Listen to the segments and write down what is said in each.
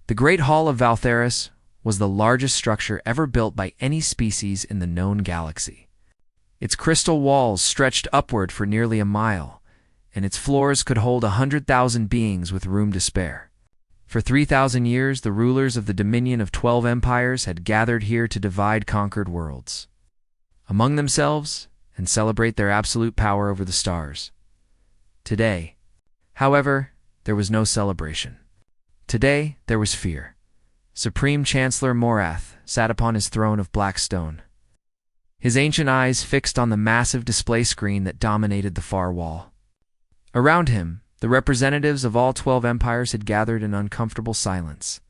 The Great Hall of Valtheris was the largest structure ever built by any species in the known galaxy. Its crystal walls stretched upward for nearly a mile, and its floors could hold 100,000 beings with room to spare. For 3,000 years, the rulers of the Dominion of 12 empires had gathered here to divide conquered worlds among themselves and celebrate their absolute power over the stars. Today, however, there was no celebration. Today, there was fear. Supreme Chancellor Morath sat upon his throne of black stone, his ancient eyes fixed on the massive display screen that dominated the far wall. Around him, the representatives of all 12 empires had gathered in uncomfortable silence.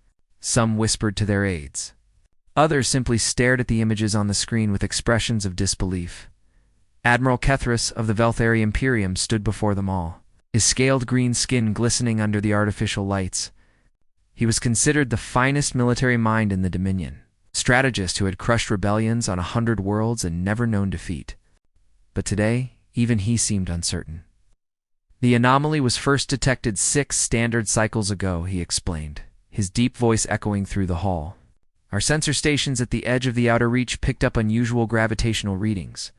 Some whispered to their aides. Others simply stared at the images on the screen with expressions of disbelief. Admiral Kethris of the Velthari Imperium stood before them all, his scaled green skin glistening under the artificial lights. He was considered the finest military mind in the Dominion, strategist who had crushed rebellions on 100 worlds and never known defeat. But today, even he seemed uncertain. The anomaly was first detected 6 standard cycles ago, he explained, his deep voice echoing through the hall. Our sensor stations at the edge of the outer reach picked up unusual gravitational readings.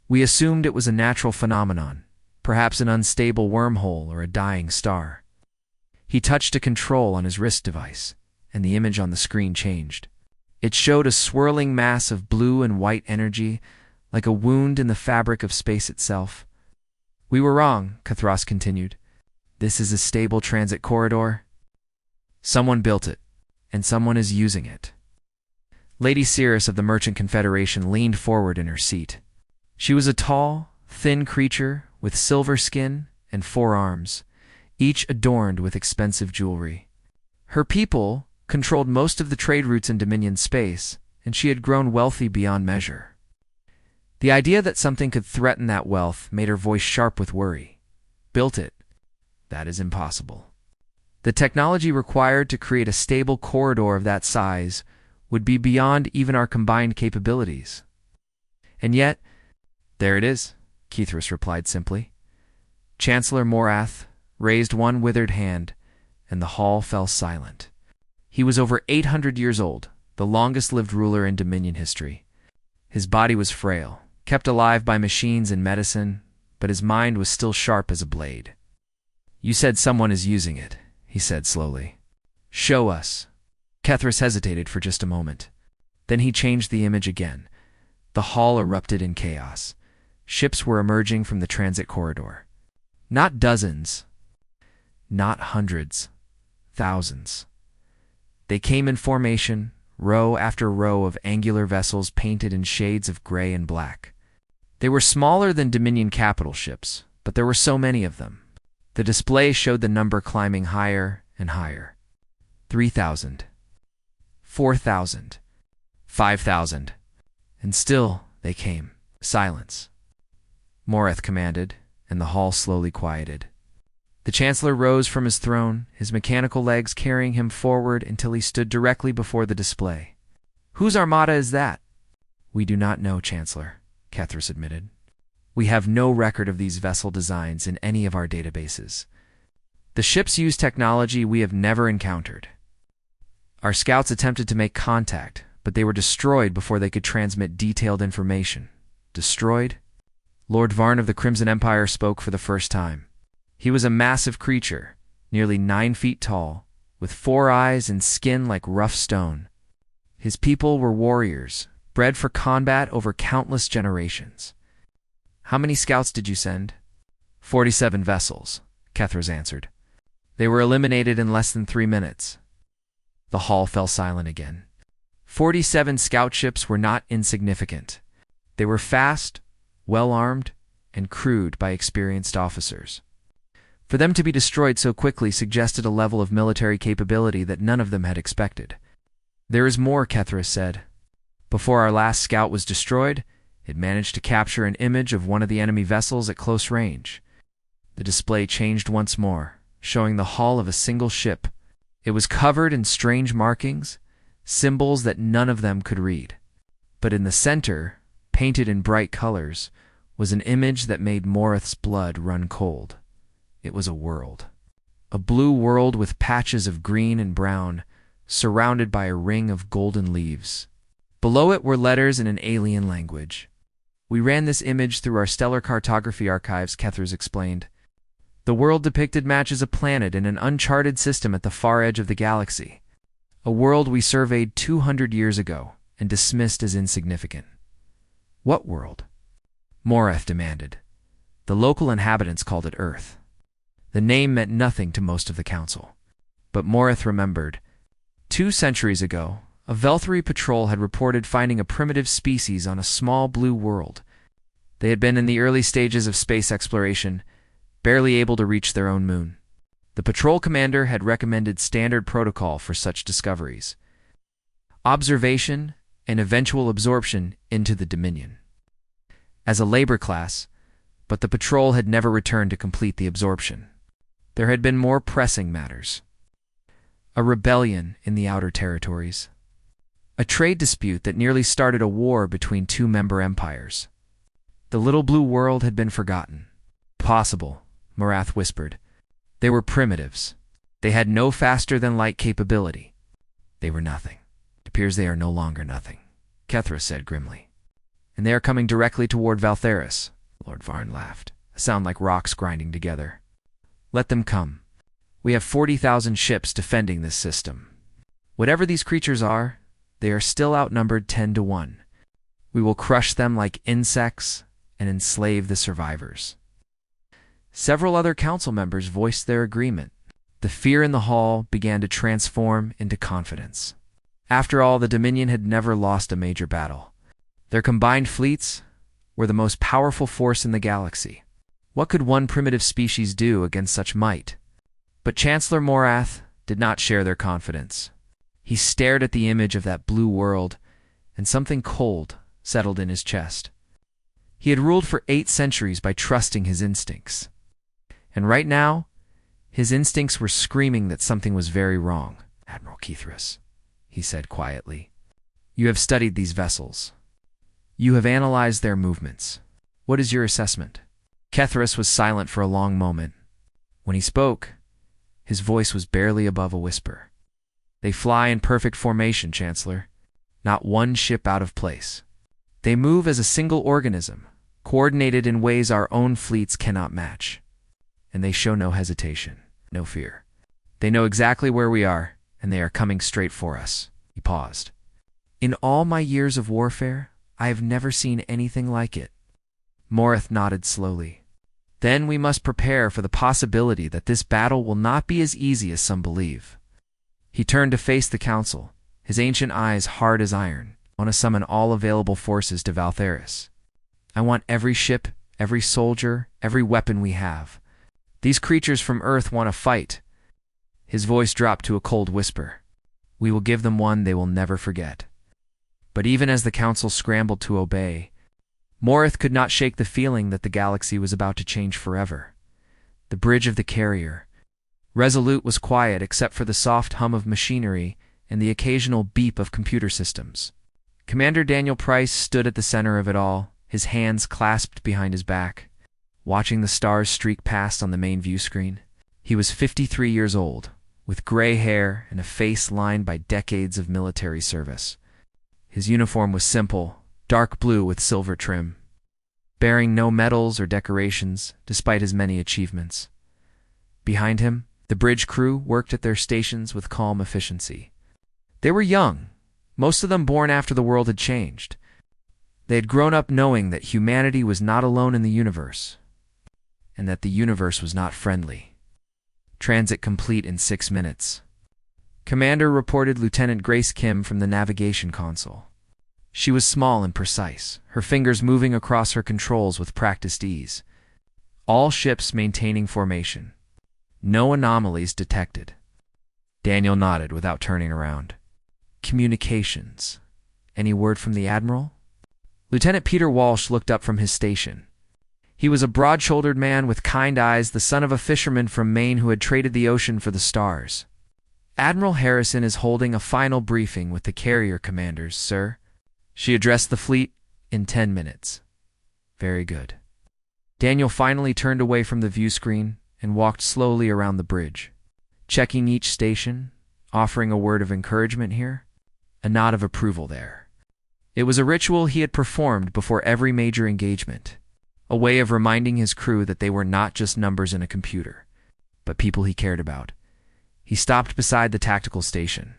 We assumed it was a natural phenomenon, perhaps an unstable wormhole or a dying star. He touched a control on his wrist device, and the image on the screen changed. It showed a swirling mass of blue and white energy, like a wound in the fabric of space itself. We were wrong, Kethros continued. This is a stable transit corridor. Someone built it, and someone is using it. Lady Cirrus of the Merchant Confederation leaned forward in her seat. She was a tall, thin creature with silver skin and 4 arms, each adorned with expensive jewelry. Her people controlled most of the trade routes in Dominion space, and she had grown wealthy beyond measure. The idea that something could threaten that wealth made her voice sharp with worry. Built it? That is impossible. The technology required to create a stable corridor of that size would be beyond even our combined capabilities. And yet, there it is, Kethris replied simply. Chancellor Morath raised one withered hand, and the hall fell silent. He was over 800 years old, the longest-lived ruler in Dominion history. His body was frail, kept alive by machines and medicine, but his mind was still sharp as a blade. You said someone is using it, he said slowly. Show us. Kethris hesitated for just a moment. Then he changed the image again. The hall erupted in chaos. Ships were emerging from the transit corridor. Not dozens, not hundreds, thousands. They came in formation, row after row of angular vessels painted in shades of gray and black. They were smaller than Dominion capital ships, but there were so many of them. The display showed the number climbing higher and higher. 3,000, 4,000, 5,000. And still they came. Silence. Morath commanded, and the hall slowly quieted. The Chancellor rose from his throne, his mechanical legs carrying him forward until he stood directly before the display. Whose armada is that? We do not know, Chancellor, Kethris admitted. We have no record of these vessel designs in any of our databases. The ships use technology we have never encountered. Our scouts attempted to make contact, but they were destroyed before they could transmit detailed information. Destroyed? Lord Varn of the Crimson Empire spoke for the first time. He was a massive creature, nearly 9 feet tall, with 4 eyes and skin like rough stone. His people were warriors, bred for combat over countless generations. How many scouts did you send? 47 vessels, Kethris answered. They were eliminated in less than 3 minutes. The hall fell silent again. 47 scout ships were not insignificant. They were fast, well-armed, and crewed by experienced officers. For them to be destroyed so quickly suggested a level of military capability that none of them had expected. There is more, Kethris said. Before our last scout was destroyed, it managed to capture an image of one of the enemy vessels at close range. The display changed once more, showing the hull of a single ship. It was covered in strange markings, symbols that none of them could read. But in the center, painted in bright colors, was an image that made Morath's blood run cold. It was a world. a blue world with patches of green and brown, surrounded by a ring of golden leaves. Below it were letters in an alien language. We ran this image through our stellar cartography archives, Kethers explained. The world depicted matches a planet in an uncharted system at the far edge of the galaxy, a world we surveyed 200 years ago and dismissed as insignificant. What world? Morath demanded. The local inhabitants called it Earth. The name meant nothing to most of the council. But Morath remembered. 2 centuries ago, a Velthari patrol had reported finding a primitive species on a small blue world. They had been in the early stages of space exploration, barely able to reach their own moon. The patrol commander had recommended standard protocol for such discoveries: observation and eventual absorption into the Dominion. As a labor class, but the patrol had never returned to complete the absorption. There had been more pressing matters. A rebellion in the Outer Territories. A trade dispute that nearly started a war between 2 member empires. The little blue world had been forgotten. Possible, Morath whispered. They were primitives. They had no faster-than-light capability. They were nothing. It appears they are no longer nothing, Kethra said grimly. And they are coming directly toward Valtheris. Lord Varn laughed, a sound like rocks grinding together. Let them come. We have 40,000 ships defending this system. Whatever these creatures are, they are still outnumbered 10 to 1. We will crush them like insects and enslave the survivors. Several other council members voiced their agreement. The fear in the hall began to transform into confidence. After all, the Dominion had never lost a major battle. Their combined fleets were the most powerful force in the galaxy. What could one primitive species do against such might? But Chancellor Morath did not share their confidence. He stared at the image of that blue world, and something cold settled in his chest. He had ruled for 8 centuries by trusting his instincts. And right now, his instincts were screaming that something was very wrong. Admiral Kethris, he said quietly, you have studied these vessels. You have analyzed their movements. What is your assessment? Kethris was silent for a long moment. When he spoke, his voice was barely above a whisper. They fly in perfect formation, Chancellor. Not one ship out of place. They move as a single organism, coordinated in ways our own fleets cannot match. And they show no hesitation, no fear. They know exactly where we are, and they are coming straight for us. He paused. In all my years of warfare, I have never seen anything like it. Morath nodded slowly. Then we must prepare for the possibility that this battle will not be as easy as some believe. He turned to face the council, his ancient eyes hard as iron. I want to summon all available forces to Valtheris. I want every ship, every soldier, every weapon we have. These creatures from Earth want to fight. His voice dropped to a cold whisper. We will give them one they will never forget. But even as the council scrambled to obey, Morath could not shake the feeling that the galaxy was about to change forever. The bridge of the carrier, resolute, was quiet except for the soft hum of machinery and the occasional beep of computer systems. Commander Daniel Price stood at the center of it all, his hands clasped behind his back, watching the stars streak past on the main view screen. He was 53 years old, with gray hair and a face lined by decades of military service. His uniform was simple, dark blue with silver trim, bearing no medals or decorations despite his many achievements. Behind him, the bridge crew worked at their stations with calm efficiency. They were young, most of them born after the world had changed. They had grown up knowing that humanity was not alone in the universe, and that the universe was not friendly. Transit complete in 6 minutes. Commander reported Lieutenant Grace Kim from the navigation console. She was small and precise, her fingers moving across her controls with practiced ease. All ships maintaining formation. No anomalies detected. Daniel nodded without turning around. Communications. Any word from the Admiral? Lieutenant Peter Walsh looked up from his station. He was a broad-shouldered man with kind eyes, the son of a fisherman from Maine who had traded the ocean for the stars. Admiral Harrison is holding a final briefing with the carrier commanders, sir. She addressed the fleet in 10 minutes. Very good. Daniel finally turned away from the view screen and walked slowly around the bridge. checking each station, offering a word of encouragement here, a nod of approval there. It was a ritual he had performed before every major engagement, a way of reminding his crew that they were not just numbers in a computer, but people he cared about. He stopped beside the tactical station,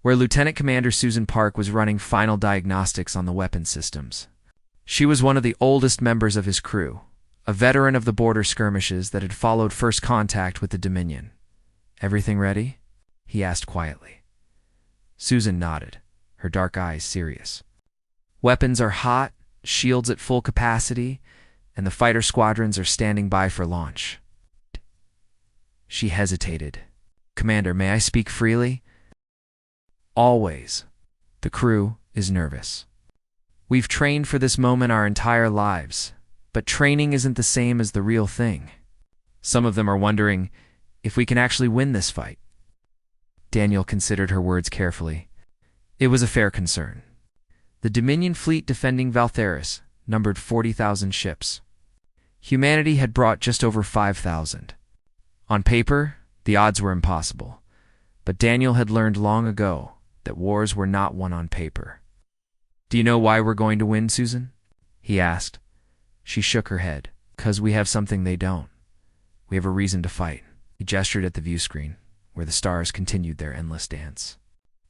where Lieutenant Commander Susan Park was running final diagnostics on the weapon systems. She was one of the oldest members of his crew, a veteran of the border skirmishes that had followed first contact with the Dominion. "Everything ready?" he asked quietly. Susan nodded, her dark eyes serious. "Weapons are hot, shields at full capacity, and the fighter squadrons are standing by for launch." She hesitated. "Commander, may I speak freely?" "Always. The crew is nervous. We've trained for this moment our entire lives, but training isn't the same as the real thing. Some of them are wondering if we can actually win this fight." Daniel considered her words carefully. It was a fair concern. The Dominion fleet defending Valtheris numbered 40,000 ships. Humanity had brought just over 5,000. On paper, the odds were impossible, but Daniel had learned long ago that wars were not won on paper. "Do you know why we're going to win, Susan?" he asked. She shook her head. "'Cause we have something they don't. We have a reason to fight." He gestured at the view screen, where the stars continued their endless dance.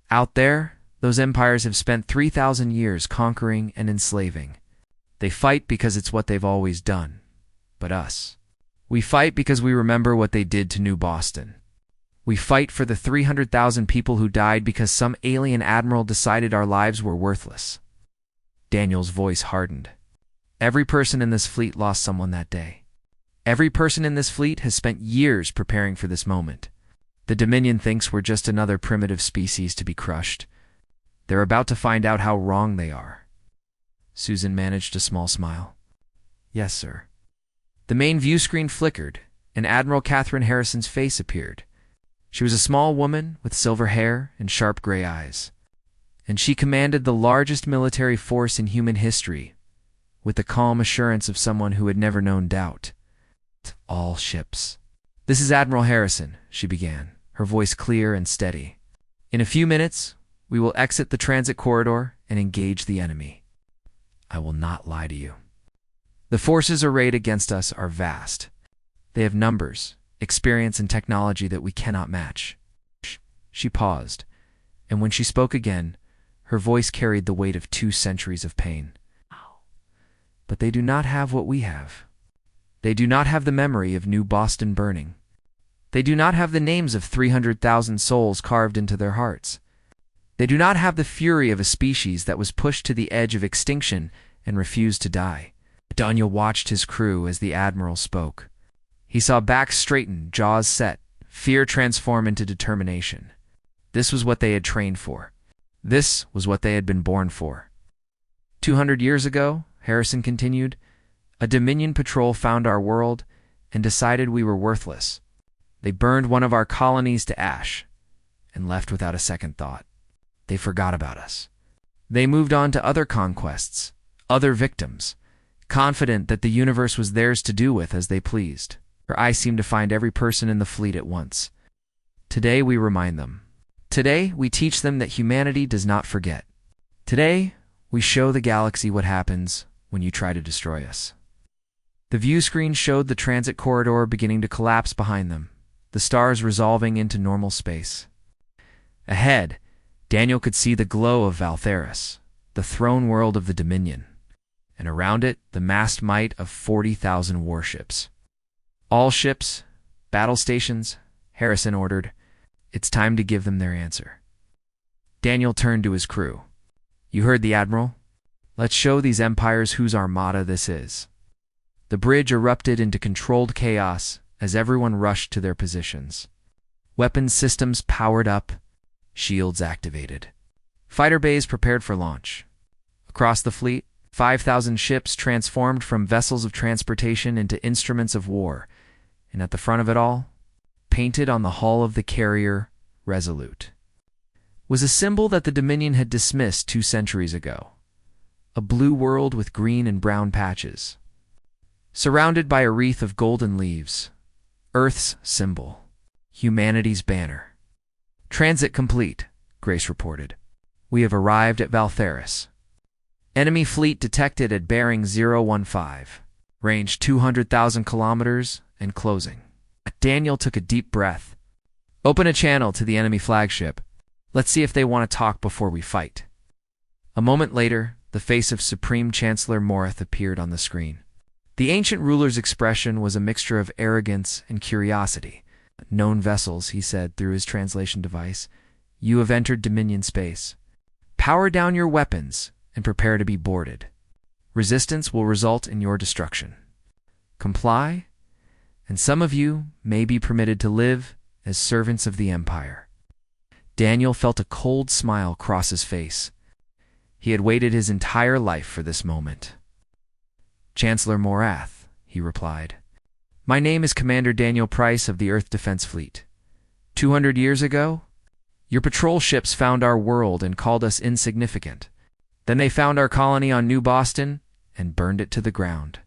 "Out there, those empires have spent 3,000 years conquering and enslaving. They fight because it's what they've always done. But us, we fight because we remember what they did to New Boston. We fight for the 300,000 people who died because some alien admiral decided our lives were worthless." Daniel's voice hardened. "Every person in this fleet lost someone that day. Every person in this fleet has spent years preparing for this moment. The Dominion thinks we're just another primitive species to be crushed. They're about to find out how wrong they are." Susan managed a small smile. "Yes, sir." The main view screen flickered, and Admiral Catherine Harrison's face appeared. She was a small woman with silver hair and sharp gray eyes, and she commanded the largest military force in human history with the calm assurance of someone who had never known doubt. "All ships." "This is Admiral Harrison," she began, her voice clear and steady. "In a few minutes, we will exit the transit corridor and engage the enemy. I will not lie to you. The forces arrayed against us are vast. They have numbers, experience, and technology that we cannot match." She paused, and when she spoke again, her voice carried the weight of 2 centuries of pain. "But they do not have what we have. They do not have the memory of New Boston burning. They do not have the names of 300,000 souls carved into their hearts. They do not have the fury of a species that was pushed to the edge of extinction and refused to die." Daniel watched his crew as the Admiral spoke. He saw backs straighten, jaws set, fear transform into determination. This was what they had trained for. This was what they had been born for. 200 years ago, Harrison continued, a Dominion patrol found our world and decided we were worthless. They burned one of our colonies to ash and left without a second thought. They forgot about us. They moved on to other conquests, other victims, confident that the universe was theirs to do with as they pleased. Her eyes seemed to find every person in the fleet at once. Today we remind them. Today we teach them that humanity does not forget. Today we show the galaxy what happens when you try to destroy us. The view screen showed the transit corridor beginning to collapse behind them, the stars resolving into normal space. Ahead, Daniel could see the glow of Valtheris, the throne world of the Dominion, and around it the massed might of 40,000 warships. "All ships, battle stations," Harrison ordered. "It's time to give them their answer." Daniel turned to his crew. "You heard the Admiral? Let's show these empires whose Armada this is." The bridge erupted into controlled chaos as everyone rushed to their positions. Weapons systems powered up, shields activated. Fighter bays prepared for launch. Across the fleet, 5,000 ships transformed from vessels of transportation into instruments of war, and at the front of it all, painted on the hull of the carrier, Resolute, was a symbol that the Dominion had dismissed 2 centuries ago. A blue world with green and brown patches. Surrounded by a wreath of golden leaves, Earth's symbol. Humanity's banner. Transit complete, Grace reported. We have arrived at Valtheris. Enemy fleet detected at bearing 015. Range 200,000 kilometers and closing. Daniel took a deep breath. Open a channel to the enemy flagship. Let's see if they want to talk before we fight. A moment later, the face of Supreme Chancellor Morith appeared on the screen. The ancient ruler's expression was a mixture of arrogance and curiosity. Known vessels, he said through his translation device, you have entered Dominion space. Power down your weapons and prepare to be boarded. Resistance will result in your destruction. Comply, and some of you may be permitted to live as servants of the Empire. Daniel felt a cold smile cross his face. He had waited his entire life for this moment. Chancellor Morath, he replied. My name is Commander Daniel Price of the Earth Defense Fleet. 200 years ago, your patrol ships found our world and called us insignificant. Then they found our colony on New Boston and burned it to the ground.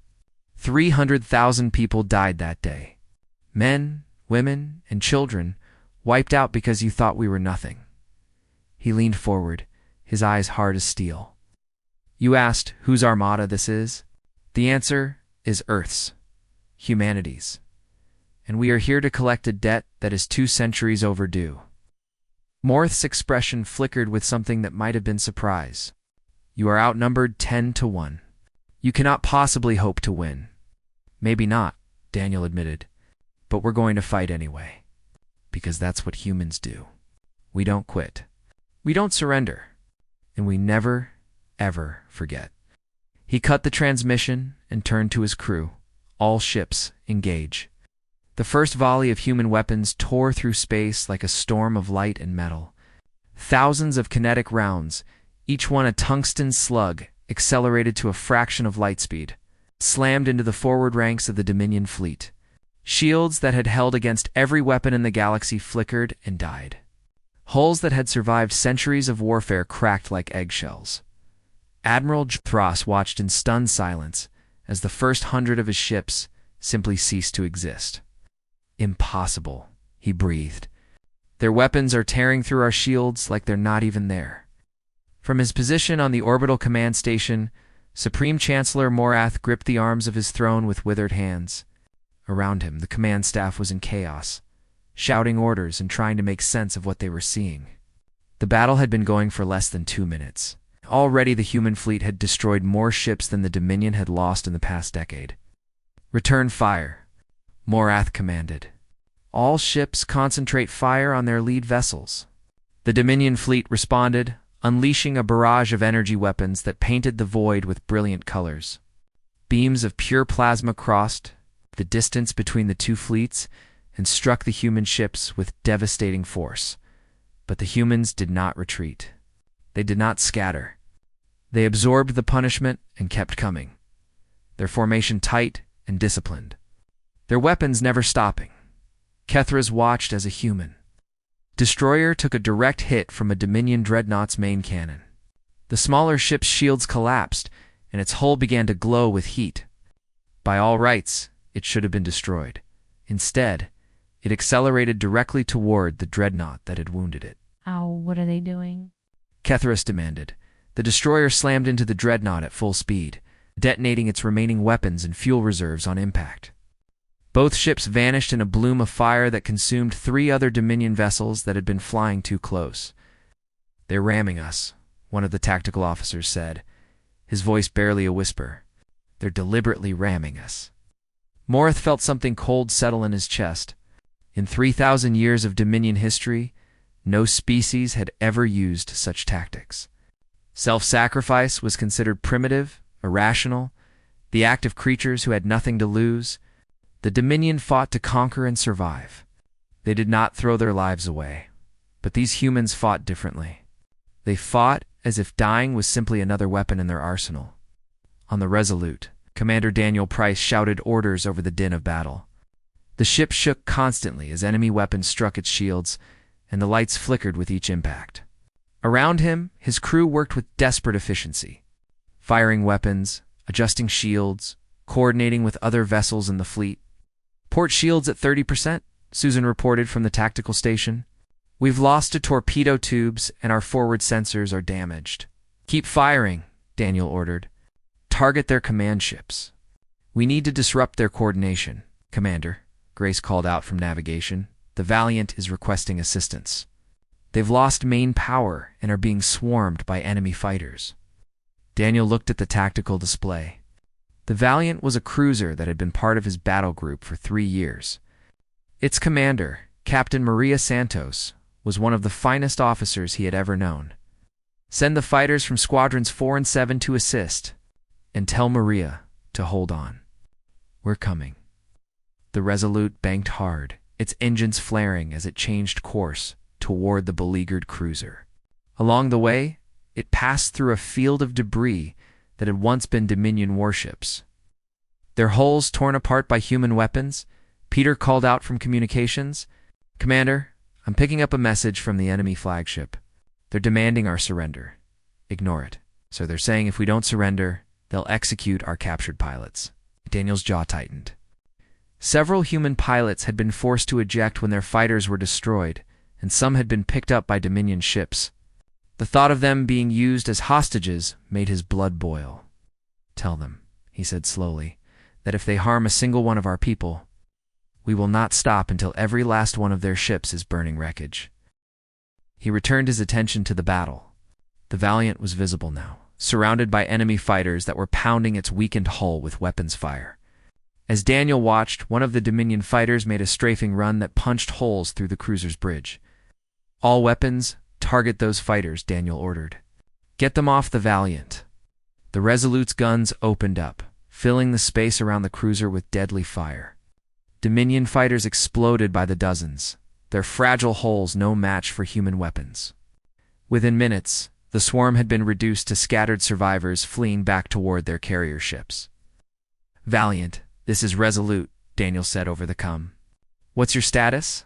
300,000 people died that day. Men, women, and children wiped out because you thought we were nothing. He leaned forward, his eyes hard as steel. You asked whose Armada this is? The answer is Earth's. Humanity's. And we are here to collect a debt that is 2 centuries overdue. Morth's expression flickered with something that might have been surprise. You are outnumbered 10-1. You cannot possibly hope to win. Maybe not, Daniel admitted, but we're going to fight anyway. Because that's what humans do. We don't quit. We don't surrender. And we never, ever forget. He cut the transmission and turned to his crew. All ships, engage. The first volley of human weapons tore through space like a storm of light and metal. Thousands of kinetic rounds, each one a tungsten slug, accelerated to a fraction of light speed, slammed into the forward ranks of the Dominion fleet. Shields that had held against every weapon in the galaxy flickered and died. Hulls that had survived centuries of warfare cracked like eggshells. Admiral Thros watched in stunned silence as the first 100 of his ships simply ceased to exist. Impossible, he breathed. Their weapons are tearing through our shields like they're not even there. From his position on the orbital command station, Supreme Chancellor Morath gripped the arms of his throne with withered hands. Around him, the command staff was in chaos, shouting orders and trying to make sense of what they were seeing. The battle had been going for less than 2 minutes. Already the human fleet had destroyed more ships than the Dominion had lost in the past decade. Return fire, Morath commanded. All ships concentrate fire on their lead vessels. The Dominion fleet responded, unleashing a barrage of energy weapons that painted the void with brilliant colors. Beams of pure plasma crossed the distance between the two fleets and struck the human ships with devastating force. But the humans did not retreat. They did not scatter. They absorbed the punishment and kept coming, their formation tight and disciplined, their weapons never stopping. Kethras watched as a human. Destroyer took a direct hit from a Dominion dreadnought's main cannon. The smaller ship's shields collapsed, and its hull began to glow with heat. By all rights, it should have been destroyed. Instead, it accelerated directly toward the dreadnought that had wounded it. What are they doing? Kethras demanded. The destroyer slammed into the dreadnought at full speed, detonating its remaining weapons and fuel reserves on impact. Both ships vanished in a bloom of fire that consumed 3 other Dominion vessels that had been flying too close. They're ramming us, one of the tactical officers said, his voice barely a whisper. They're deliberately ramming us. Morith felt something cold settle in his chest. In 3,000 years of Dominion history, no species had ever used such tactics. Self-sacrifice was considered primitive, irrational, the act of creatures who had nothing to lose. The Dominion fought to conquer and survive. They did not throw their lives away. But these humans fought differently. They fought as if dying was simply another weapon in their arsenal. On the Resolute, Commander Daniel Price shouted orders over the din of battle. The ship shook constantly as enemy weapons struck its shields, and the lights flickered with each impact. Around him, his crew worked with desperate efficiency, firing weapons, adjusting shields, coordinating with other vessels in the fleet. Port shields at 30%, Susan reported from the tactical station. We've lost the torpedo tubes and our forward sensors are damaged. Keep firing, Daniel ordered. Target their command ships. We need to disrupt their coordination. Commander, Grace called out from navigation. The Valiant is requesting assistance. They've lost main power and are being swarmed by enemy fighters. Daniel looked at the tactical display. The Valiant was a cruiser that had been part of his battle group for 3 years. Its commander, Captain Maria Santos, was one of the finest officers he had ever known. Send the fighters from Squadrons 4 and 7 to assist, and tell Maria to hold on. We're coming. The Resolute banked hard, its engines flaring as it changed course toward the beleaguered cruiser. Along the way, it passed through a field of debris that had once been Dominion warships. Their hulls torn apart by human weapons, Peter called out from communications. Commander, I'm picking up a message from the enemy flagship. They're demanding our surrender. Ignore it. So they're saying if we don't surrender, they'll execute our captured pilots. Daniel's jaw tightened. Several human pilots had been forced to eject when their fighters were destroyed, and some had been picked up by Dominion ships. The thought of them being used as hostages made his blood boil. Tell them, he said slowly, that if they harm a single one of our people, we will not stop until every last one of their ships is burning wreckage. He returned his attention to the battle. The Valiant was visible now, surrounded by enemy fighters that were pounding its weakened hull with weapons fire. As Daniel watched, one of the Dominion fighters made a strafing run that punched holes through the cruiser's bridge. All weapons, target those fighters, Daniel ordered. Get them off the Valiant. The Resolute's guns opened up, filling the space around the cruiser with deadly fire. Dominion fighters exploded by the dozens, their fragile hulls no match for human weapons. Within minutes, the swarm had been reduced to scattered survivors fleeing back toward their carrier ships. Valiant, this is Resolute, Daniel said over the comm. What's your status?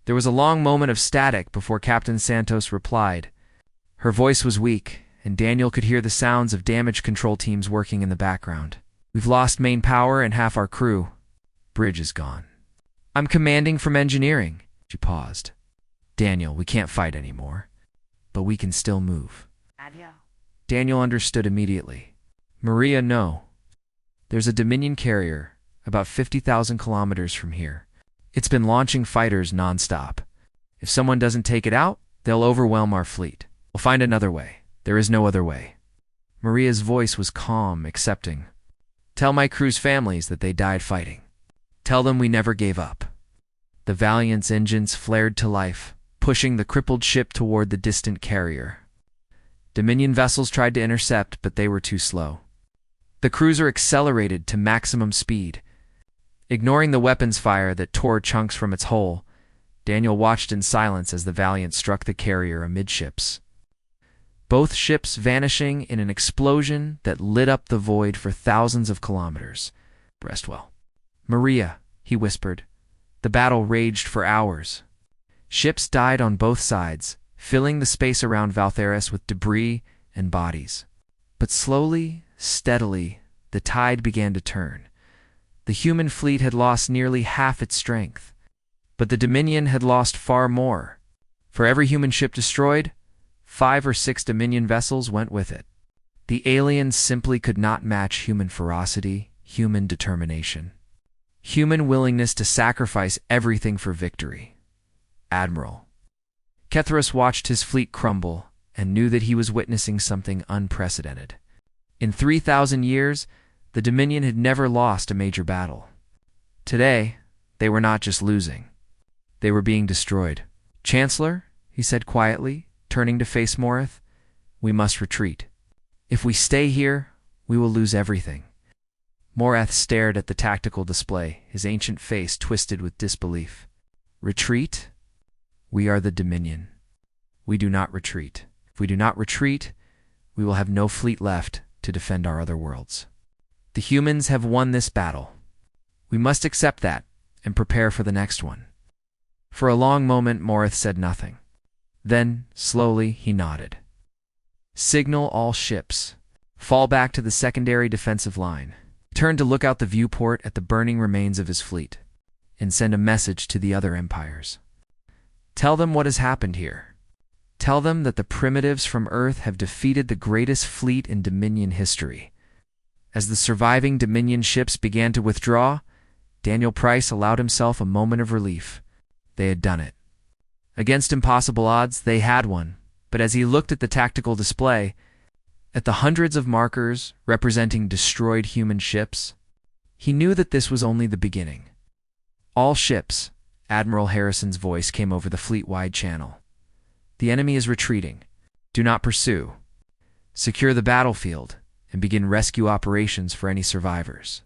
There was a long moment of static before Captain Santos replied. Her voice was weak, and Daniel could hear the sounds of damage control teams working in the background. We've lost main power and half our crew. Bridge is gone. I'm commanding from engineering. She paused. Daniel, we can't fight anymore, but we can still move. Adios. Daniel understood immediately. Maria, no. There's a Dominion carrier about 50,000 kilometers from here. It's been launching fighters nonstop. If someone doesn't take it out, they'll overwhelm our fleet. We'll find another way. There is no other way. Maria's voice was calm, accepting. Tell my crew's families that they died fighting. Tell them we never gave up. The Valiant's engines flared to life, pushing the crippled ship toward the distant carrier. Dominion vessels tried to intercept, but they were too slow. The cruiser accelerated to maximum speed. Ignoring the weapons fire that tore chunks from its hull, Daniel watched in silence as the Valiant struck the carrier amidships. Both ships vanishing in an explosion that lit up the void for thousands of kilometers. Rest well. Maria, he whispered. The battle raged for hours. Ships died on both sides, filling the space around Valtheris with debris and bodies. But slowly, steadily, the tide began to turn. The human fleet had lost nearly half its strength, but the Dominion had lost far more. For every human ship destroyed, 5 or 6 Dominion vessels went with it. The aliens simply could not match human ferocity, human determination, human willingness to sacrifice everything for victory. Admiral. Kethros watched his fleet crumble and knew that he was witnessing something unprecedented. In 3,000 years, the Dominion had never lost a major battle. Today, they were not just losing. They were being destroyed. Chancellor, he said quietly, turning to face Morith, we must retreat. If we stay here, we will lose everything. Morith stared at the tactical display, his ancient face twisted with disbelief. Retreat? We are the Dominion. We do not retreat. If we do not retreat, we will have no fleet left to defend our other worlds. The humans have won this battle. We must accept that and prepare for the next one. For a long moment, Morith said nothing. Then, slowly, he nodded. Signal all ships. Fall back to the secondary defensive line. Turned to look out the viewport at the burning remains of his fleet. and send a message to the other empires. Tell them what has happened here. Tell them that the primitives from Earth have defeated the greatest fleet in Dominion history. As the surviving Dominion ships began to withdraw, Daniel Price allowed himself a moment of relief. They had done it. Against impossible odds, they had won, but as he looked at the tactical display, at the hundreds of markers representing destroyed human ships, he knew that this was only the beginning. All ships, Admiral Harrison's voice came over the fleet-wide channel. The enemy is retreating. Do not pursue. Secure the battlefield and begin rescue operations for any survivors.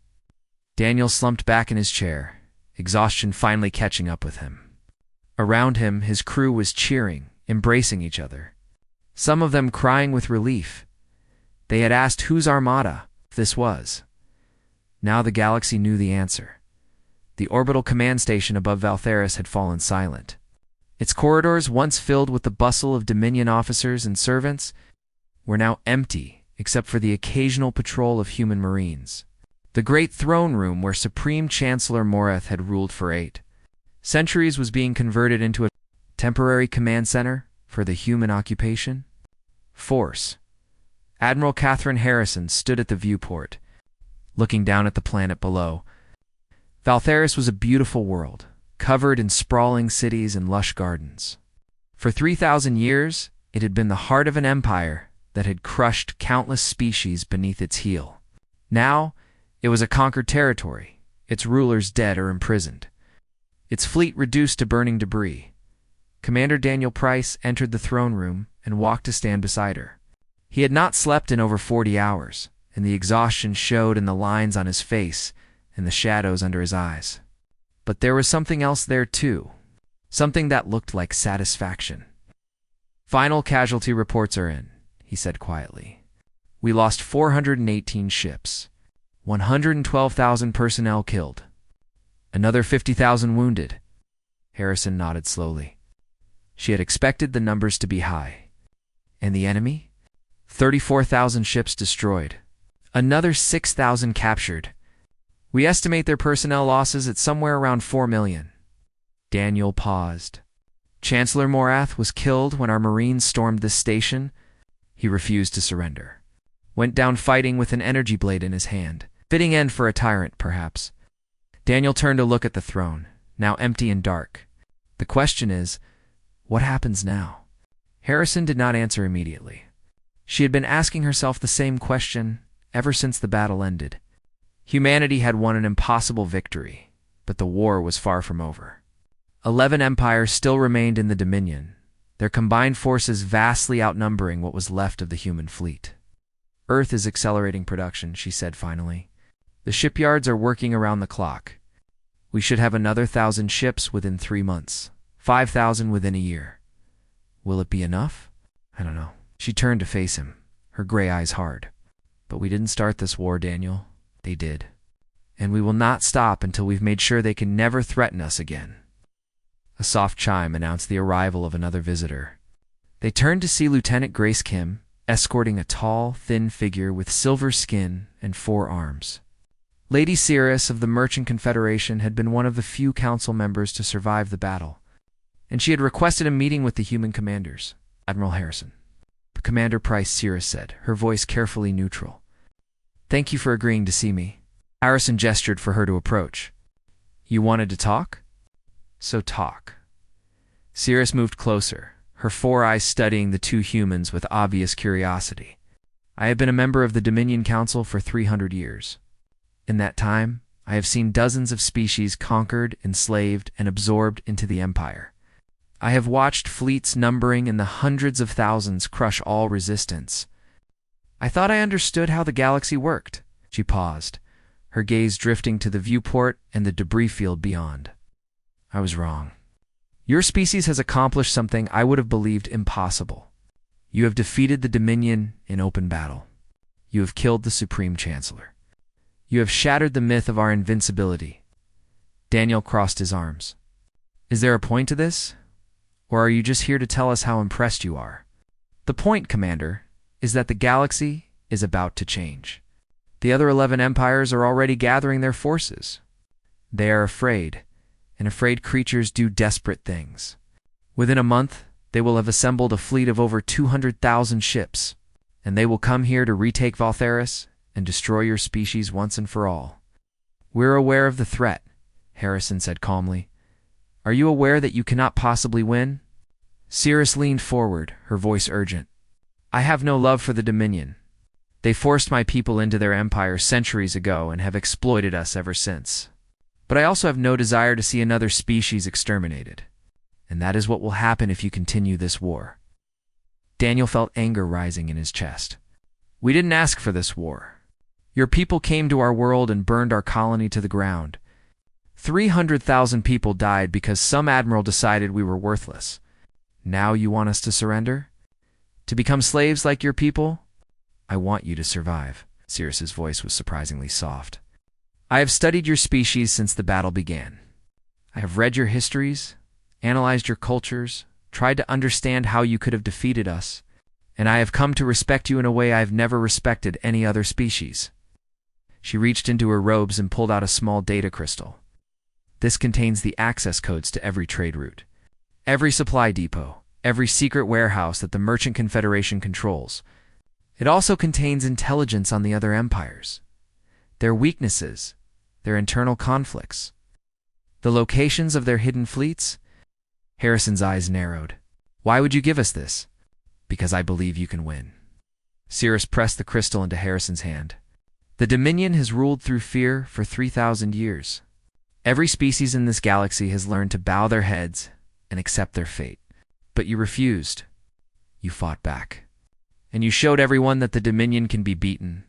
Daniel slumped back in his chair, exhaustion finally catching up with him. Around him, his crew was cheering, embracing each other, some of them crying with relief. They had asked whose Armada this was. Now the galaxy knew the answer. The orbital command station above Valtheris had fallen silent. Its corridors, once filled with the bustle of Dominion officers and servants, were now empty except for the occasional patrol of human marines. The great throne room where Supreme Chancellor Morath had ruled for 8 centuries was being converted into a temporary command center for the human occupation force. Admiral Catherine Harrison stood at the viewport, looking down at the planet below. Valtheris was a beautiful world, covered in sprawling cities and lush gardens. For 3,000 years, it had been the heart of an empire that had crushed countless species beneath its heel. Now, it was a conquered territory, its rulers dead or imprisoned, its fleet reduced to burning debris. Commander Daniel Price entered the throne room and walked to stand beside her. He had not slept in over 40 hours, and the exhaustion showed in the lines on his face and the shadows under his eyes. But there was something else there too, something that looked like satisfaction. "Final casualty reports are in," he said quietly. "We lost 418 ships, 112,000 personnel killed, another 50,000 wounded." Harrison nodded slowly. She had expected the numbers to be high. And the enemy? 34,000 ships destroyed, another 6,000 captured. We estimate their personnel losses at somewhere around 4 million. Daniel paused. Chancellor Morath was killed when our Marines stormed this station. He refused to surrender. Went down fighting with an energy blade in his hand. Fitting end for a tyrant, perhaps. Daniel turned to look at the throne, now empty and dark. The question is, what happens now? Harrison did not answer immediately. She had been asking herself the same question ever since the battle ended. Humanity had won an impossible victory, but the war was far from over. 11 empires still remained in the Dominion, their combined forces vastly outnumbering what was left of the human fleet. "Earth is accelerating production," she said finally. "The shipyards are working around the clock. We should have another 1,000 ships within 3 months, 5,000 within a year. Will it be enough? I don't know." She turned to face him, her gray eyes hard. "But we didn't start this war, Daniel. They did. And we will not stop until we've made sure they can never threaten us again." A soft chime announced the arrival of another visitor. They turned to see Lieutenant Grace Kim, escorting a tall, thin figure with silver skin and 4 arms. Lady Cirrus of the Merchant Confederation had been one of the few council members to survive the battle, and she had requested a meeting with the human commanders. "Admiral Harrison," Commander Price Cirrus said, her voice carefully neutral. "Thank you for agreeing to see me." Harrison gestured for her to approach. "You wanted to talk? So talk." Cirrus moved closer, her 4 eyes studying the 2 humans with obvious curiosity. "I have been a member of the Dominion Council for 300 years. In that time, I have seen dozens of species conquered, enslaved, and absorbed into the Empire. I have watched fleets numbering in the hundreds of thousands crush all resistance. I thought I understood how the galaxy worked." She paused, her gaze drifting to the viewport and the debris field beyond. "I was wrong. Your species has accomplished something I would have believed impossible. You have defeated the Dominion in open battle. You have killed the Supreme Chancellor. You have shattered the myth of our invincibility." Daniel crossed his arms. "Is there a point to this? Or are you just here to tell us how impressed you are?" "The point, Commander, is that the galaxy is about to change. The other 11 empires are already gathering their forces. They are afraid, and afraid creatures do desperate things. Within a month, they will have assembled a fleet of over 200,000 ships, and they will come here to retake Valtheris and destroy your species once and for all. We're aware of the threat, Harrison said calmly. Are you aware that you cannot possibly win? Cirrus leaned forward, her voice urgent. I have no love for the Dominion. They forced my people into their empire centuries ago and have exploited us ever since. But I also have no desire to see another species exterminated. And that is what will happen if you continue this war. Daniel felt anger rising in his chest. We didn't ask for this war. Your people came to our world and burned our colony to the ground. 300,000 people died because some admiral decided we were worthless. Now you want us to surrender? To become slaves like your people? I want you to survive. Cirrus's voice was surprisingly soft. I have studied your species since the battle began. I have read your histories, analyzed your cultures, tried to understand how you could have defeated us, and I have come to respect you in a way I have never respected any other species. She reached into her robes and pulled out a small data crystal. This contains the access codes to every trade route, every supply depot, every secret warehouse that the Merchant Confederation controls. It also contains intelligence on the other empires, their weaknesses, their internal conflicts, the locations of their hidden fleets. Harrison's eyes narrowed. Why would you give us this? Because I believe you can win. Cirrus pressed the crystal into Harrison's hand. The Dominion has ruled through fear for 3,000 years. Every species in this galaxy has learned to bow their heads and accept their fate. But you refused. You fought back. And you showed everyone that the Dominion can be beaten.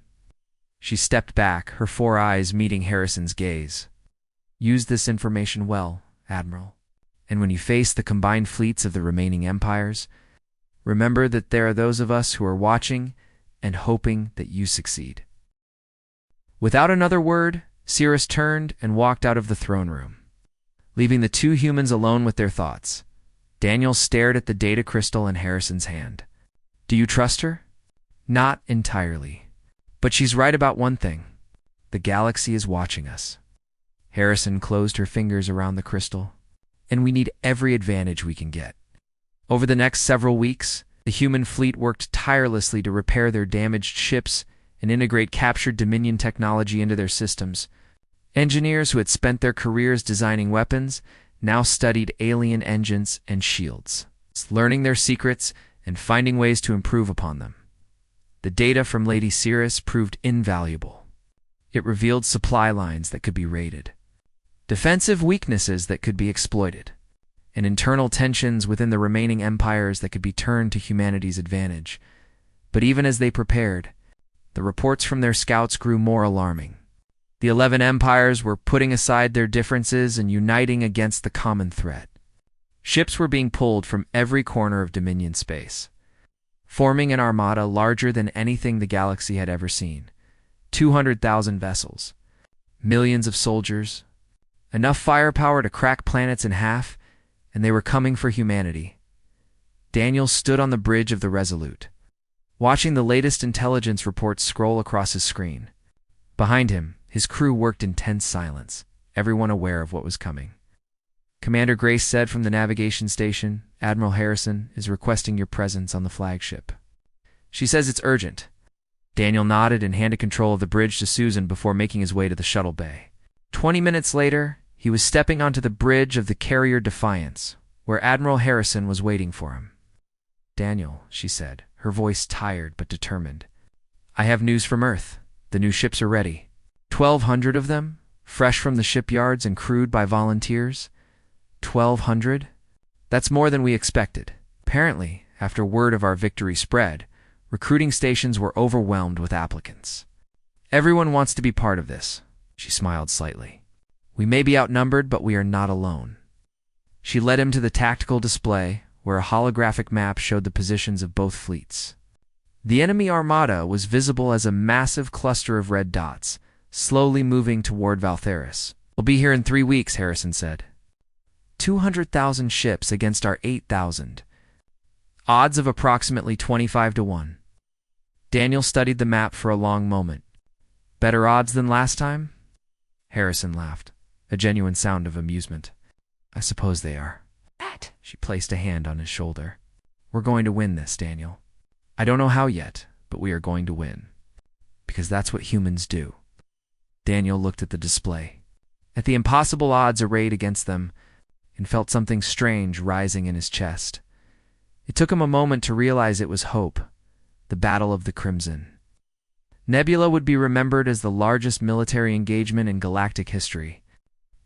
She stepped back, her 4 eyes meeting Harrison's gaze. Use this information well, Admiral. And when you face the combined fleets of the remaining empires, remember that there are those of us who are watching and hoping that you succeed. Without another word, Cirrus turned and walked out of the throne room, leaving the 2 humans alone with their thoughts. Daniel stared at the data crystal in Harrison's hand. Do you trust her? Not entirely. But she's right about one thing. The galaxy is watching us. Harrison closed her fingers around the crystal. And we need every advantage we can get. Over the next several weeks, the human fleet worked tirelessly to repair their damaged ships and integrate captured Dominion technology into their systems. Engineers who had spent their careers designing weapons now studied alien engines and shields, learning their secrets and finding ways to improve upon them. The data from Lady Cirrus proved invaluable. It revealed supply lines that could be raided, defensive weaknesses that could be exploited, and internal tensions within the remaining empires that could be turned to humanity's advantage. But even as they prepared, the reports from their scouts grew more alarming. The 11 empires were putting aside their differences and uniting against the common threat. Ships were being pulled from every corner of Dominion space, forming an armada larger than anything the galaxy had ever seen. 200,000 vessels, millions of soldiers, enough firepower to crack planets in half, and they were coming for humanity. Daniel stood on the bridge of the Resolute, watching the latest intelligence reports scroll across his screen. Behind him, his crew worked in tense silence, everyone aware of what was coming. Commander Grace said from the navigation station, Admiral Harrison is requesting your presence on the flagship. She says it's urgent. Daniel nodded and handed control of the bridge to Susan before making his way to the shuttle bay. 20 minutes later, he was stepping onto the bridge of the carrier Defiance, where Admiral Harrison was waiting for him. Daniel, she said, her voice tired but determined. I have news from Earth. The new ships are ready. 1,200 of them, fresh from the shipyards and crewed by volunteers. 1,200? That's more than we expected. Apparently, after word of our victory spread, recruiting stations were overwhelmed with applicants. Everyone wants to be part of this. She smiled slightly. We may be outnumbered, but we are not alone. She led him to the tactical display, where a holographic map showed the positions of both fleets. The enemy armada was visible as a massive cluster of red dots, slowly moving toward Valtheris. We'll be here in 3 weeks, Harrison said. 200,000 ships against our 8,000. Odds of approximately 25 to 1. Daniel studied the map for a long moment. Better odds than last time? Harrison laughed, a genuine sound of amusement. I suppose they are. That. She placed a hand on his shoulder. We're going to win this, Daniel. I don't know how yet, but we are going to win. Because that's what humans do. Daniel looked at the display, at the impossible odds arrayed against them, and felt something strange rising in his chest. It took him a moment to realize it was hope, the Battle of the Crimson. Nebula would be remembered as the largest military engagement in galactic history.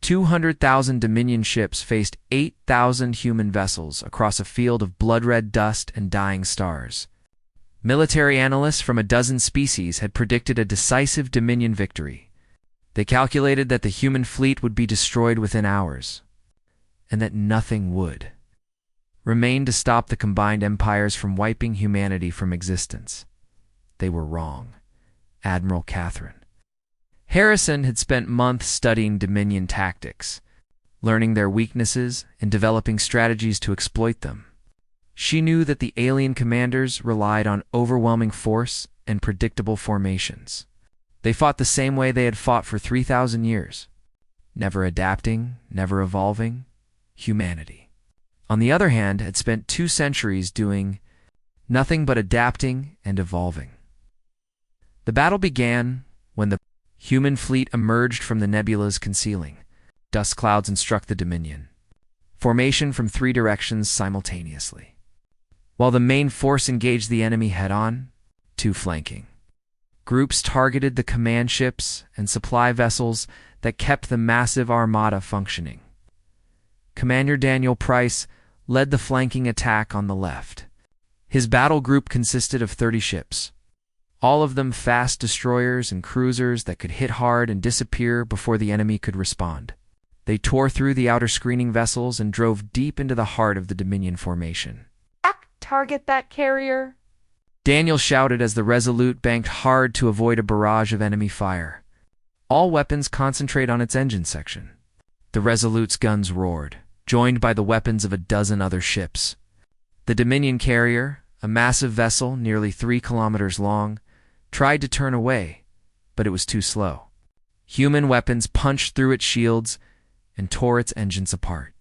200,000 Dominion ships faced 8,000 human vessels across a field of blood-red dust and dying stars. Military analysts from a dozen species had predicted a decisive Dominion victory. They calculated that the human fleet would be destroyed within hours, and that nothing would remain to stop the combined empires from wiping humanity from existence. They were wrong. Admiral Catherine Harrison had spent months studying Dominion tactics, learning their weaknesses and developing strategies to exploit them. She knew that the alien commanders relied on overwhelming force and predictable formations. They fought the same way they had fought for 3,000 years, never adapting, never evolving. Humanity, on the other hand, had spent 2 centuries doing nothing but adapting and evolving. The battle began when the human fleet emerged from the nebula's concealing dust clouds and struck the Dominion. Formation from 3 directions simultaneously. While the main force engaged the enemy head-on, 2 flanking groups targeted the command ships and supply vessels that kept the massive Armada functioning. Commander Daniel Price led the flanking attack on the left. His battle group consisted of 30 ships, all of them fast destroyers and cruisers that could hit hard and disappear before the enemy could respond. They tore through the outer screening vessels and drove deep into the heart of the Dominion formation. Target that carrier. Daniel shouted as the Resolute banked hard to avoid a barrage of enemy fire. All weapons concentrate on its engine section. The Resolute's guns roared, joined by the weapons of a dozen other ships. The Dominion carrier, a massive vessel nearly 3 kilometers long, tried to turn away, but it was too slow. Human weapons punched through its shields and tore its engines apart.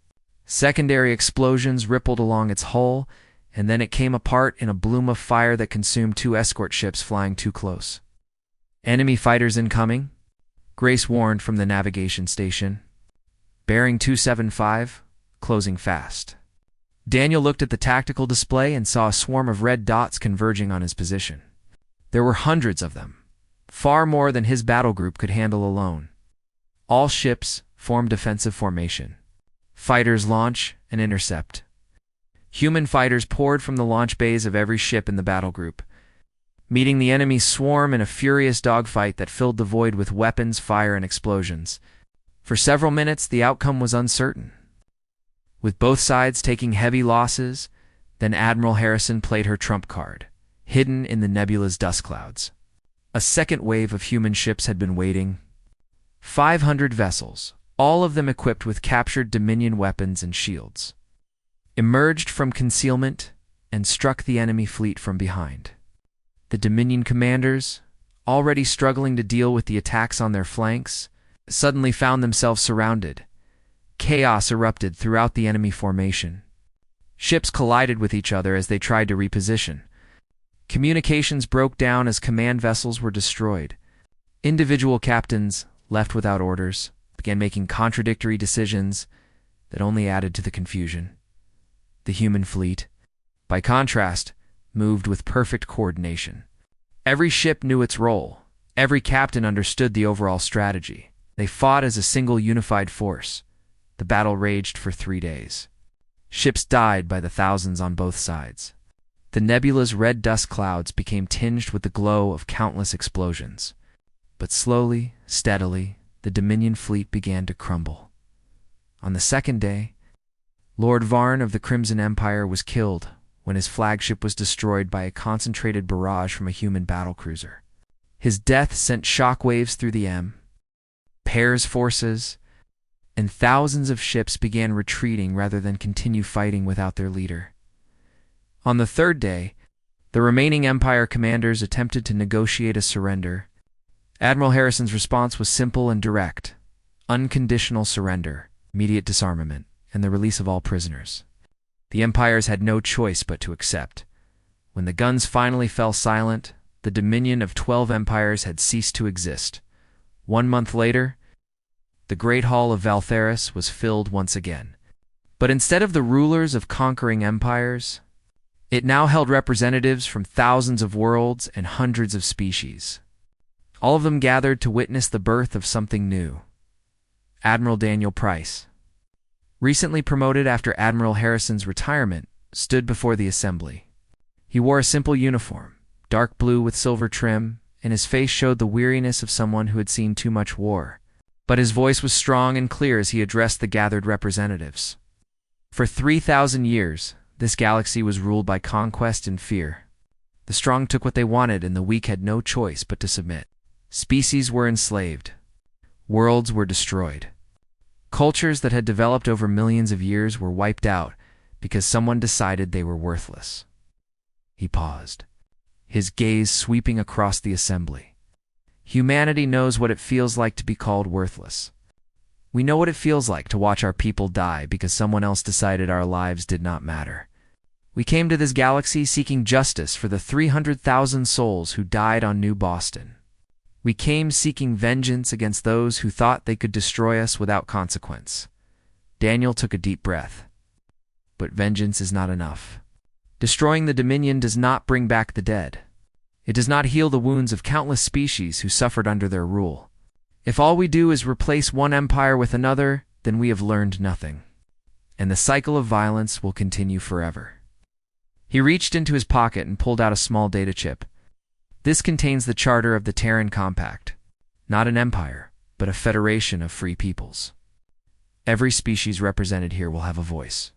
Secondary explosions rippled along its hull, and then it came apart in a bloom of fire that consumed 2 escort ships flying too close. Enemy fighters incoming, Grace warned from the navigation station. Bearing 275, closing fast. Daniel looked at the tactical display and saw a swarm of red dots converging on his position. There were hundreds of them, far more than his battle group could handle alone. All ships formed defensive formation. Fighters launch and intercept. Human fighters poured from the launch bays of every ship in the battle group, meeting the enemy's swarm in a furious dogfight that filled the void with weapons, fire, and explosions. For several minutes, the outcome was uncertain, with both sides taking heavy losses. Then Admiral Harrison played her trump card, hidden in the nebula's dust clouds. A second wave of human ships had been waiting. 500 vessels, all of them equipped with captured Dominion weapons and shields, emerged from concealment and struck the enemy fleet from behind. The Dominion commanders, already struggling to deal with the attacks on their flanks, suddenly found themselves surrounded. Chaos erupted throughout the enemy formation. Ships collided with each other as they tried to reposition. Communications broke down as command vessels were destroyed. Individual captains, left without orders, began making contradictory decisions that only added to the confusion. The human fleet, by contrast, moved with perfect coordination. Every ship knew its role. Every captain understood the overall strategy. They fought as a single unified force. The battle raged for 3 days. Ships died by the thousands on both sides. The nebula's red dust clouds became tinged with the glow of countless explosions. But slowly, steadily, the Dominion fleet began to crumble. On the second day, Lord Varn of the Crimson Empire was killed when his flagship was destroyed by a concentrated barrage from a human battlecruiser. His death sent shockwaves through the Empire's forces, and thousands of ships began retreating rather than continue fighting without their leader. On the third day, the remaining Empire commanders attempted to negotiate a surrender. Admiral Harrison's response was simple and direct: unconditional surrender, immediate disarmament, and the release of all prisoners. The empires had no choice but to accept. When the guns finally fell silent, the dominion of 12 empires had ceased to exist. 1 month later, the Great Hall of Valtheris was filled once again. But instead of the rulers of conquering empires, it now held representatives from thousands of worlds and hundreds of species. All of them gathered to witness the birth of something new. Admiral Daniel Price, recently promoted after Admiral Harrison's retirement, stood before the assembly. He wore a simple uniform, dark blue with silver trim, and his face showed the weariness of someone who had seen too much war. But his voice was strong and clear as he addressed the gathered representatives. For 3,000 years, this galaxy was ruled by conquest and fear. The strong took what they wanted, and the weak had no choice but to submit. Species were enslaved. Worlds were destroyed. Cultures that had developed over millions of years were wiped out because someone decided they were worthless. He paused, his gaze sweeping across the assembly. Humanity knows what it feels like to be called worthless. We know what it feels like to watch our people die because someone else decided our lives did not matter. We came to this galaxy seeking justice for the 300,000 souls who died on New Boston. We came seeking vengeance against those who thought they could destroy us without consequence. Daniel took a deep breath. But vengeance is not enough. Destroying the Dominion does not bring back the dead. It does not heal the wounds of countless species who suffered under their rule. If all we do is replace one empire with another, then we have learned nothing. And the cycle of violence will continue forever. He reached into his pocket and pulled out a small data chip. This contains the charter of the Terran Compact. Not an empire, but a federation of free peoples. Every species represented here will have a voice.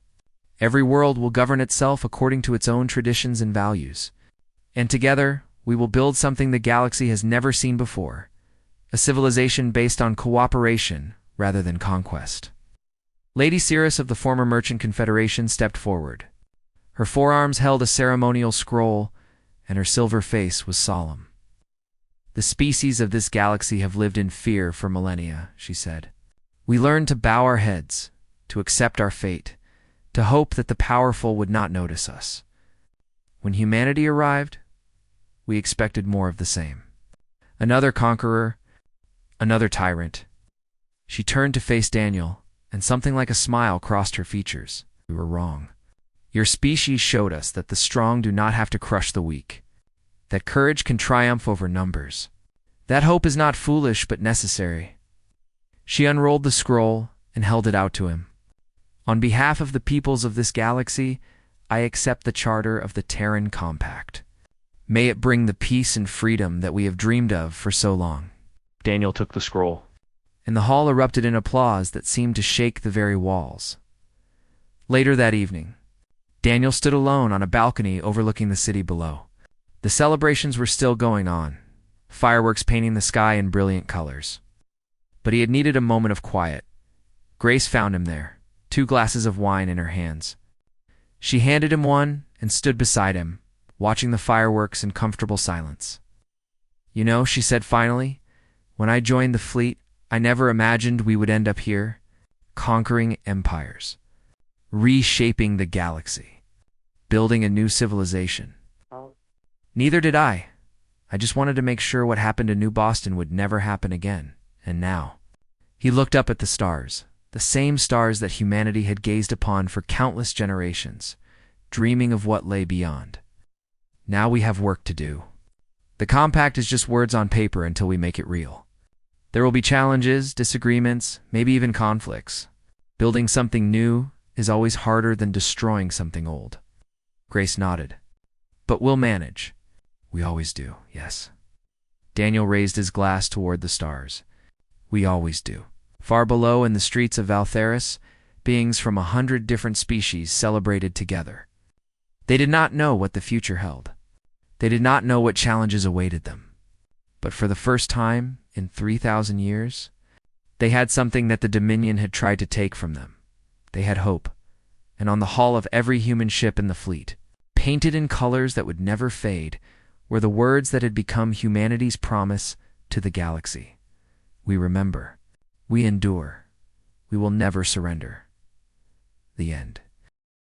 Every world will govern itself according to its own traditions and values. And together, we will build something the galaxy has never seen before. A civilization based on cooperation rather than conquest. Lady Cirrus of the former Merchant Confederation stepped forward. Her forearms held a ceremonial scroll, and her silver face was solemn. The species of this galaxy have lived in fear for millennia, she said. We learned to bow our heads, to accept our fate, to hope that the powerful would not notice us. When humanity arrived, we expected more of the same. Another conqueror, another tyrant. She turned to face Daniel, and something like a smile crossed her features. We were wrong. Your species showed us that the strong do not have to crush the weak, that courage can triumph over numbers. That hope is not foolish but necessary. She unrolled the scroll and held it out to him. On behalf of the peoples of this galaxy, I accept the charter of the Terran Compact. May it bring the peace and freedom that we have dreamed of for so long. Daniel took the scroll, And the hall erupted in applause that seemed to shake the very walls. Later that evening, Daniel stood alone on a balcony overlooking the city below. The celebrations were still going on, fireworks painting the sky in brilliant colors. But he had needed a moment of quiet. Grace found him there, 2 glasses of wine in her hands. She handed him one and stood beside him, watching the fireworks in comfortable silence. You know, she said finally, when I joined the fleet, I never imagined we would end up here, conquering empires, reshaping the galaxy, building a new civilization. Neither did I. I just wanted to make sure what happened in New Boston would never happen again. And now, he looked up at the stars, the same stars that humanity had gazed upon for countless generations, dreaming of what lay beyond. Now we have work to do. The compact is just words on paper until we make it real. There will be challenges, disagreements, maybe even conflicts. Building something new is always harder than destroying something old. Grace nodded. But we'll manage. We always do, yes. Daniel raised his glass toward the stars. We always do. Far below in the streets of Valtheris, beings from 100 different species celebrated together. They did not know what the future held. They did not know what challenges awaited them. But for the first time in 3,000 years, they had something that the Dominion had tried to take from them. They had hope. And on the hull of every human ship in the fleet, painted in colors that would never fade, were the words that had become humanity's promise to the galaxy. We remember. We endure. We will never surrender. The end.